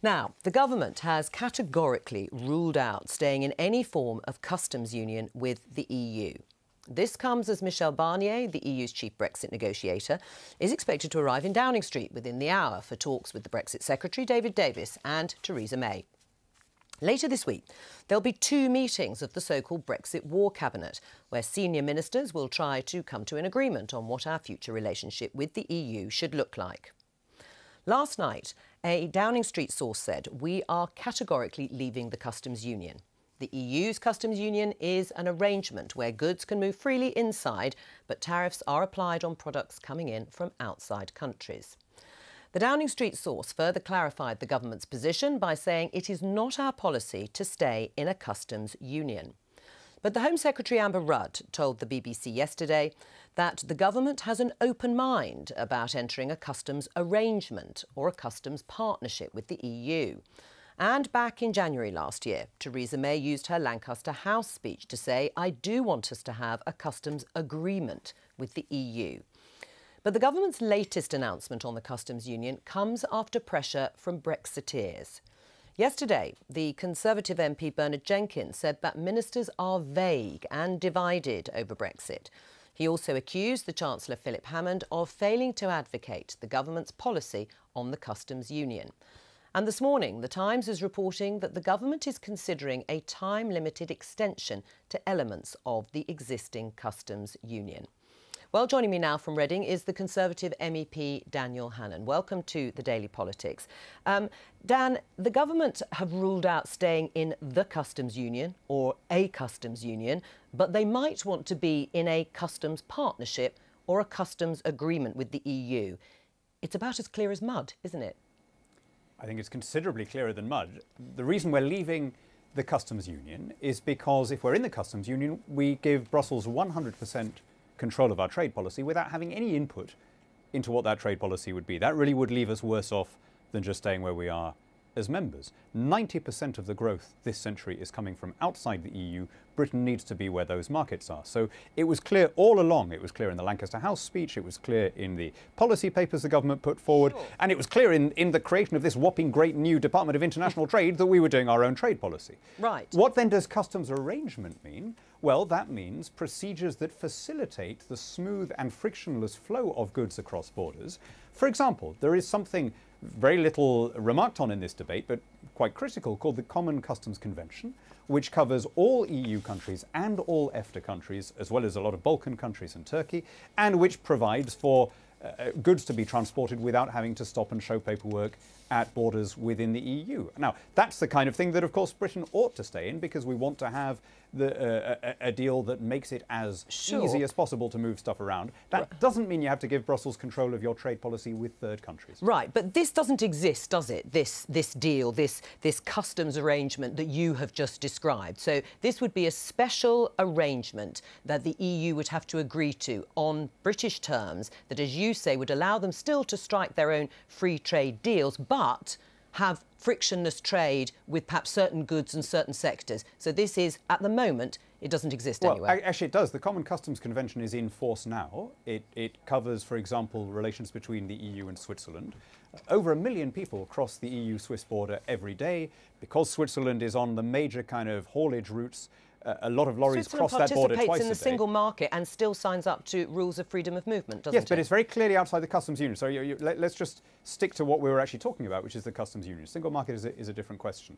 Now, the government has categorically ruled out staying in any form of customs union with the EU. This comes as Michel Barnier, the EU's chief Brexit negotiator, is expected to arrive in Downing Street within the hour for talks with the Brexit Secretary, David Davis, and Theresa May. Later this week, there'll be two meetings of the so-called Brexit War Cabinet, where senior ministers will try to come to an agreement on what our future relationship with the EU should look like. Last night, a Downing Street source said, "We are categorically leaving the customs union. The EU's customs union is an arrangement where goods can move freely inside, but tariffs are applied on products coming in from outside countries." The Downing Street source further clarified the government's position by saying it is not our policy to stay in a customs union. But the Home Secretary Amber Rudd told the BBC yesterday that the government has an open mind about entering a customs arrangement or a customs partnership with the EU. And back in January last year, Theresa May used her Lancaster House speech to say, "I do want us to have a customs agreement with the EU." But the government's latest announcement on the customs union comes after pressure from Brexiteers. Yesterday, the Conservative MP Bernard Jenkins said that ministers are vague and divided over Brexit. He also accused the Chancellor Philip Hammond of failing to advocate the government's policy on the customs union. And this morning, The Times is reporting that the government is considering a time-limited extension to elements of the existing customs union. Well, joining me now from Reading is the Conservative MEP Daniel Hannan. Welcome to the Daily Politics. Dan, the government have ruled out staying in the customs union or a customs union, but they might want to be in a customs partnership or a customs agreement with the EU. It's about as clear as mud, isn't it? I think it's considerably clearer than mud. The reason we're leaving the customs union is because if we're in the customs union, we give Brussels 100% control of our trade policy without having any input into what that trade policy would be. That really would leave us worse off than just staying where we are as members. 90% of the growth this century is coming from outside the EU. Britain needs to be where those markets are. So it was clear all along. It was clear in the Lancaster House speech. It was clear in the policy papers the government put forward. Sure. And it was clear in the creation of this whopping great new Department of International Trade that we were doing our own trade policy. Right. What then does customs arrangement mean? Well, that means procedures that facilitate the smooth and frictionless flow of goods across borders. For example, there is something very little remarked on in this debate, but quite critical, called the Common Customs Convention, which covers all EU countries and all EFTA countries, as well as a lot of Balkan countries and Turkey, and which provides for goods to be transported without having to stop and show paperwork at borders within the EU. Now, that's the kind of thing that, of course, Britain ought to stay in because we want to have a deal that makes it as easy as possible to move stuff around. That doesn't mean you have to give Brussels control of your trade policy with third countries. Right, but this doesn't exist, does it? This deal, this customs arrangement that you have just described. So this would be a special arrangement that the EU would have to agree to on British terms that, as you say, would allow them still to strike their own free trade deals, but have frictionless trade with perhaps certain goods and certain sectors. So this is, at the moment, it doesn't exist anywhere. Well, actually it does. The Common Customs Convention is in force now. It covers, for example, relations between the EU and Switzerland. Over 1 million people cross the EU-Swiss border every day. Because Switzerland is on the major kind of haulage routes, a lot of lorries cross that border twice a day. Switzerland participates in the single market and still signs up to rules of freedom of movement, doesn't it? Yes, but it's very clearly outside the customs union. So let's just stick to what we were actually talking about, which is the customs union. Single market is a different question.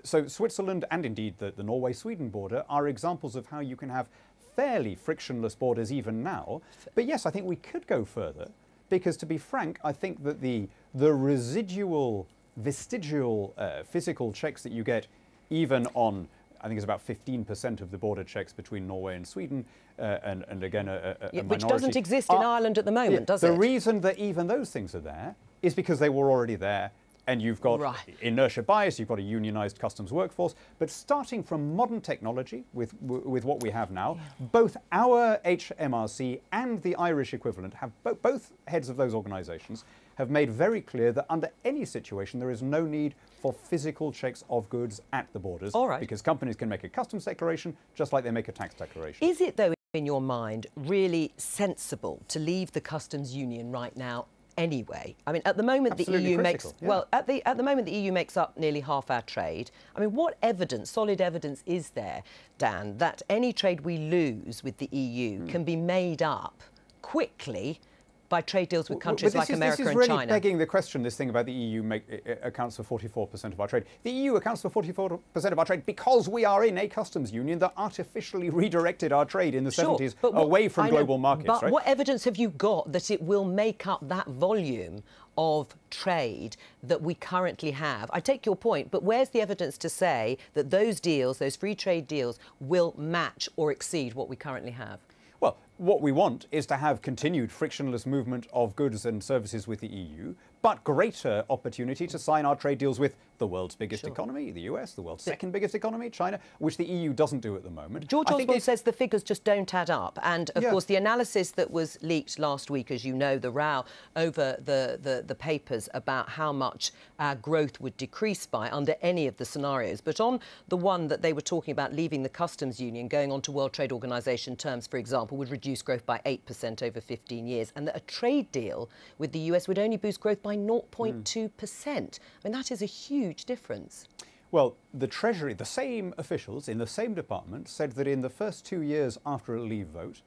So Switzerland and indeed the Norway-Sweden border are examples of how you can have fairly frictionless borders even now. But yes, I think we could go further because, to be frank, I think that the residual, vestigial physical checks that you get even on, I think it's about 15% of the border checks between Norway and Sweden, and again a minority. Which doesn't exist in Ireland at the moment, does it? The reason that even those things are there is because they were already there, and you've got inertia bias, you've got a unionised customs workforce. But starting from modern technology, with what we have now, both our HMRC and the Irish equivalent have both heads of those organisations have made very clear that under any situation there is no need for physical checks of goods at the borders. All right. Because companies can make a customs declaration just like they make a tax declaration. Is it, though, in your mind, really sensible to leave the customs union right now anyway? I mean, at the moment Absolutely the EU critical, makes yeah. well at the moment the EU makes up nearly half our trade. I mean, what evidence, solid evidence, is there, Dan, that any trade we lose with the EU can be made up quickly by trade deals with countries like America and China? This is really begging the question, this thing about the EU accounts for 44% of our trade. The EU accounts for 44% of our trade because we are in a customs union that artificially redirected our trade in the 70s away from global markets. But right? what evidence have you got that it will make up that volume of trade that we currently have? I take your point, but where's the evidence to say that those deals, those free trade deals, will match or exceed what we currently have? Well, what we want is to have continued frictionless movement of goods and services with the EU, but greater opportunity to sign our trade deals with the world's biggest economy, the US, the world's second biggest economy, China, which the EU doesn't do at the moment. George Osborne says the figures just don't add up. And, of course, the analysis that was leaked last week, as you know, the row over the papers about how much our growth would decrease by under any of the scenarios. But on the one that they were talking about leaving the customs union, going on to World Trade Organization terms, for example, would reduce growth by 8% over 15 years, and that a trade deal with the US would only boost growth by 0.2%. I mean, that is a huge difference. Well, the Treasury, the same officials in the same department said that in the first 2 years after a leave vote,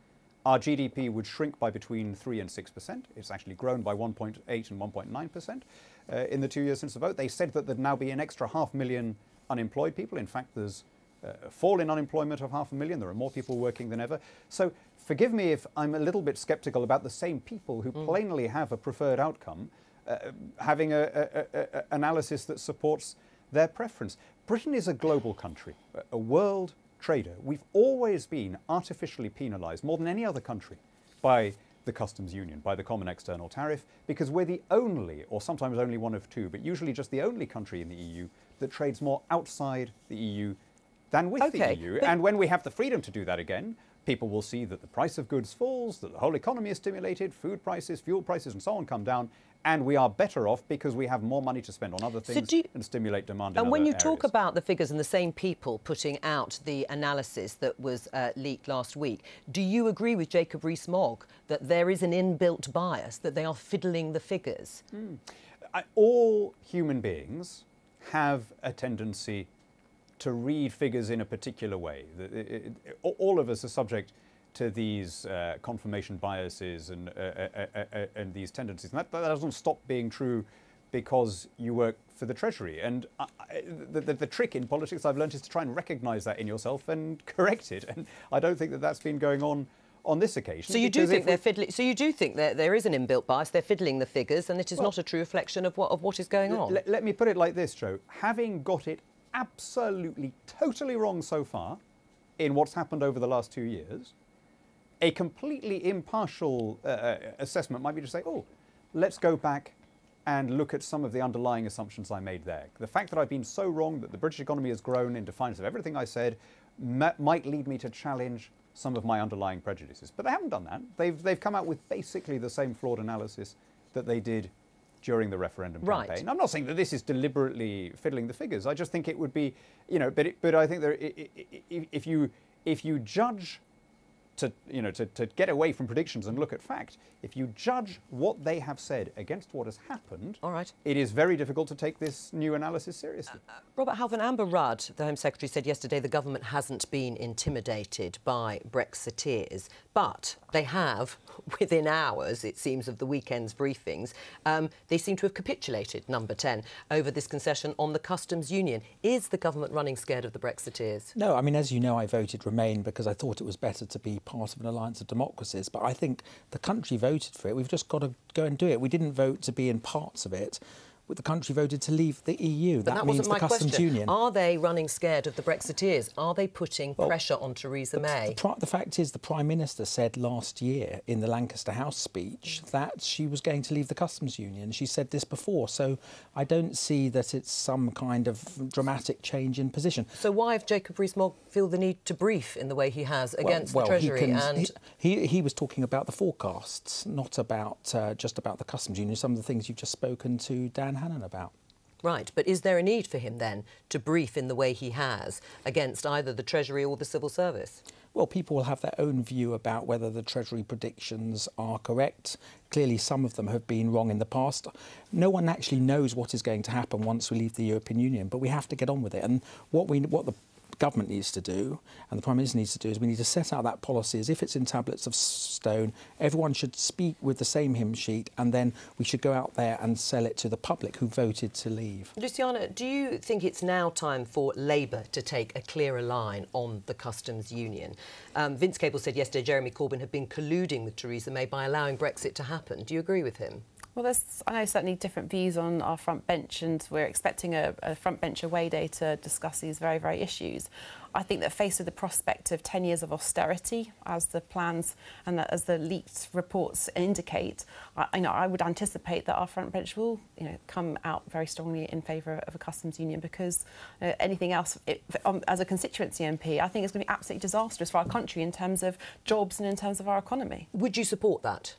our GDP would shrink by between 3 and 6%. It's actually grown by 1.8 and 1.9% in the 2 years since the vote. They said that there'd now be an extra 500,000 unemployed people. In fact, there's a fall in unemployment of 500,000. There are more people working than ever. So forgive me if I'm a little bit sceptical about the same people who plainly have a preferred outcome having an analysis that supports their preference. Britain is a global country, a world trader. We've always been artificially penalised more than any other country by the customs union, by the common external tariff, because we're the only, or sometimes only one of two, but usually just the only country in the EU that trades more outside the EU than with the EU. And when we have the freedom to do that again, people will see that the price of goods falls, that the whole economy is stimulated, food prices, fuel prices and so on come down, and we are better off because we have more money to spend on other things and stimulate demand in other areas. And when you areas. talk about the figures and the same people putting out the analysis that was leaked last week, do you agree with Jacob Rees-Mogg that there is an inbuilt bias, that they are fiddling the figures? All human beings have a tendency to read figures in a particular way. All of us are subject to these confirmation biases and these tendencies. And that doesn't stop being true because you work for the Treasury. And the trick in politics I've learned is to try and recognise that in yourself and correct it. And I don't think that that's been going on this occasion. So you do think they're fiddling? So you do think that there is an inbuilt bias? They're fiddling the figures, and it is not a true reflection of what is going on. Let me put it like this, Jo. Having got it absolutely, totally wrong so far in what's happened over the last 2 years, a completely impartial assessment might be to say, oh, let's go back and look at some of the underlying assumptions I made there. The fact that I've been so wrong that the British economy has grown in defiance of everything I said might lead me to challenge some of my underlying prejudices. But they haven't done that. They've come out with basically the same flawed analysis that they did during the referendum campaign. I'm not saying that this is deliberately fiddling the figures. I just think it would be, but I think if you judge to get away from predictions and look at fact, if you judge what they have said against what has happened, it is very difficult to take this new analysis seriously. Robert Halvan, Amber Rudd, the Home Secretary, said yesterday the government hasn't been intimidated by Brexiteers, but they have, within hours, it seems, of the weekend's briefings, they seem to have capitulated, number 10, over this concession on the customs union. Is the government running scared of the Brexiteers? No, I mean, as you know, I voted Remain because I thought it was better to be part of an alliance of democracies, but I think the country voted for it. We've just got to go and do it. We didn't vote to be in parts of it. The country voted to leave the EU. But that means wasn't the my customs question. union. Are they running scared of the Brexiteers? Are they putting pressure on Theresa May? The fact is the Prime Minister said last year in the Lancaster House speech that she was going to leave the customs union. She said this before, so I don't see that it's some kind of dramatic change in position. So why, if Jacob Rees-Mogg feel the need to brief in the way he has against the Treasury? He was talking about the forecasts, not about just about the customs union. Some of the things you've just spoken to Dan Hannan about. Right, but is there a need for him then to brief in the way he has against either the Treasury or the civil service? Well, people will have their own view about whether the Treasury predictions are correct. Clearly, some of them have been wrong in the past. No one actually knows what is going to happen once we leave the European Union, but we have to get on with it. And what the government needs to do, and the Prime Minister needs to do, is we need to set out that policy as if it's in tablets of stone. Everyone should speak with the same hymn sheet, and then we should go out there and sell it to the public who voted to leave. Luciana, do you think it's now time for Labour to take a clearer line on the customs union? Vince Cable said yesterday Jeremy Corbyn had been colluding with Theresa May by allowing Brexit to happen. Do you agree with him? Well, there's, I know, certainly different views on our front bench, and we're expecting a front bench away day to discuss these very, very issues. I think that faced with the prospect of 10 years of austerity, as the plans and as the leaked reports indicate, I would anticipate that our front bench will, come out very strongly in favour of a customs union, because anything else, as a constituency MP, I think it's going to be absolutely disastrous for our country in terms of jobs and in terms of our economy. Would you support that?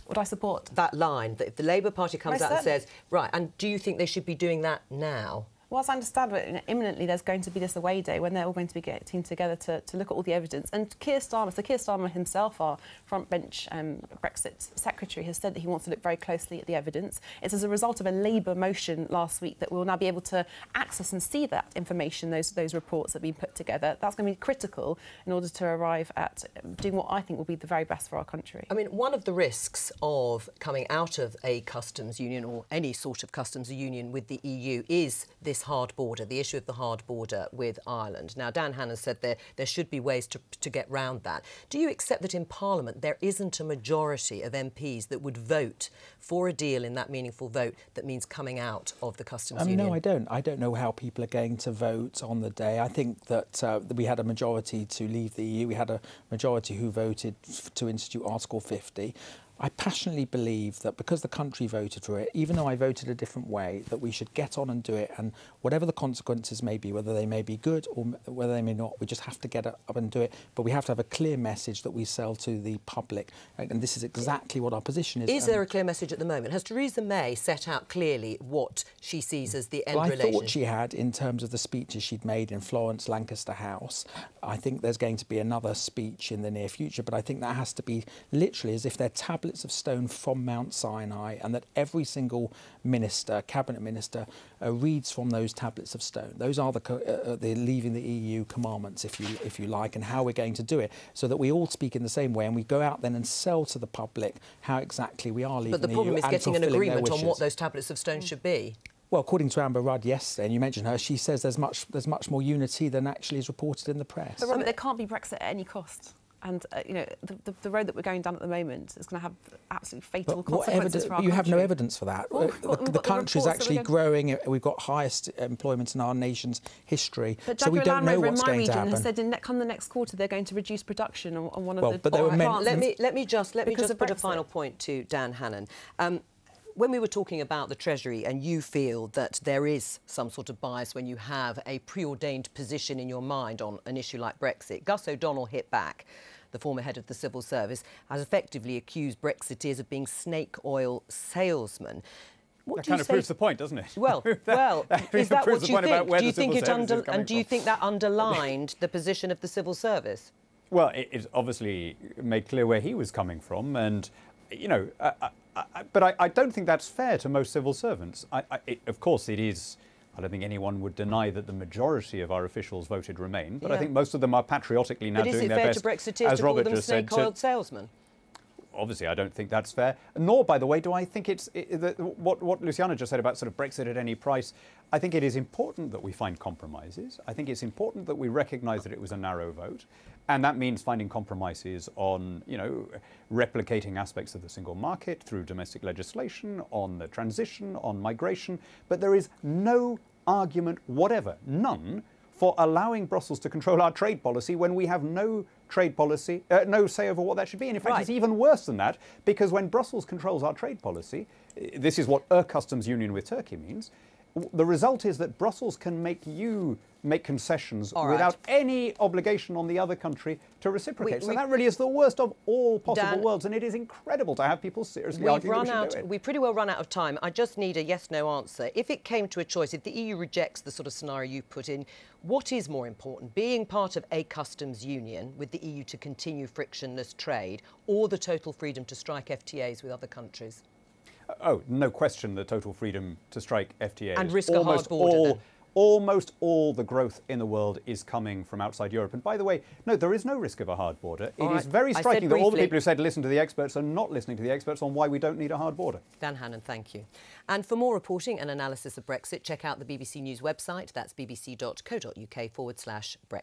Would I support that line, that if the Labour Party comes Most out and certainly. says, right, and do you think they should be doing that now? Well, as I understand it, imminently there's going to be this away day when they're all going to be getting together to look at all the evidence. And Keir Starmer himself, our front bench Brexit secretary, has said that he wants to look very closely at the evidence. It's as a result of a Labour motion last week that we'll now be able to access and see that information, those reports that have been put together. That's going to be critical in order to arrive at doing what I think will be the very best for our country. I mean, one of the risks of coming out of a customs union or any sort of customs union with the EU is this hard border, the issue of the hard border with Ireland. Now, Dan Hannan said there should be ways to get round that. Do you accept that in Parliament there isn't a majority of MPs that would vote for a deal in that meaningful vote that means coming out of the customs union? No, I don't. I don't know how people are going to vote on the day. I think that we had a majority to leave the EU. We had a majority who voted to institute Article 50. I passionately believe that because the country voted for it, even though I voted a different way, that we should get on and do it, and whatever the consequences may be, whether they may be good or whether they may not, we just have to get up and do it. But we have to have a clear message that we sell to the public, and this is exactly what our position is. Is there a clear message at the moment? Has Theresa May set out clearly what she sees as the end relation? I thought she had, in terms of the speeches she'd made in Florence, Lancaster House. I think there's going to be another speech in the near future, but I think that has to be literally as if they're tablets of stone from Mount Sinai, and that every single minister, cabinet minister, reads from those tablets of stone. Those are the leaving the EU commandments, if you like, and how we're going to do it, so that we all speak in the same way, and we go out then and sell to the public how exactly we are leaving the EU. But the problem is getting an agreement on what those tablets of stone should be. Well, according to Amber Rudd yesterday, and you mentioned her, she says there's much more unity than actually is reported in the press. But Robert, there can't be Brexit at any cost. And, the road that we're going down at the moment is going to have absolutely fatal consequences for our country. You have no evidence for that. Well, the country's actually growing. We've got highest employment in our nation's history. But so we don't know what's going to happen. Has said come the next quarter they're going to reduce production on one of the plants. Let me just put a final point to Dan Hannan. When we were talking about the Treasury, and you feel that there is some sort of bias when you have a preordained position in your mind on an issue like Brexit, Gus O'Donnell hit back. The former head of the civil service has effectively accused Brexiteers of being snake oil salesmen. That kind of proves the point, doesn't it? Well, is that what you think? Do you think do you think that underlined the position of the civil service? Well, it obviously made clear where he was coming from, and but I don't think that's fair to most civil servants. Of course, it is. I don't think anyone would deny that the majority of our officials voted Remain, but I think most of them are patriotically now doing their best. But is it fair to Brexiteers to call them snake-oiled salesmen? Obviously, I don't think that's fair. Nor, by the way, do I think what Luciana just said about sort of Brexit at any price. I think it is important that we find compromises. I think it's important that we recognise that it was a narrow vote. And that means finding compromises on, replicating aspects of the single market through domestic legislation, on the transition, on migration. But there is no argument whatever, none, for allowing Brussels to control our trade policy when we have no trade policy, no say over what that should be. And in fact, it's even worse than that, because when Brussels controls our trade policy, this is what a customs union with Turkey means, The result is that Brussels can make you make concessions All right. without any obligation on the other country to reciprocate. So we- that really is the worst of all possible Dan, worlds, and it is incredible to have people seriously arguing that we should do it. We've pretty well run out of time. I just need a yes/no answer. If it came to a choice, if the EU rejects the sort of scenario you put in, what is more important, being part of a customs union with the EU to continue frictionless trade, or the total freedom to strike FTAs with other countries? Oh, no question the total freedom to strike FTAs. And risk a hard border, then. Almost all the growth in the world is coming from outside Europe. And by the way, no, there is no risk of a hard border. It is very striking that all the people who said listen to the experts are not listening to the experts on why we don't need a hard border. Dan Hannan, thank you. And for more reporting and analysis of Brexit, check out the BBC News website. That's bbc.co.uk/Brexit.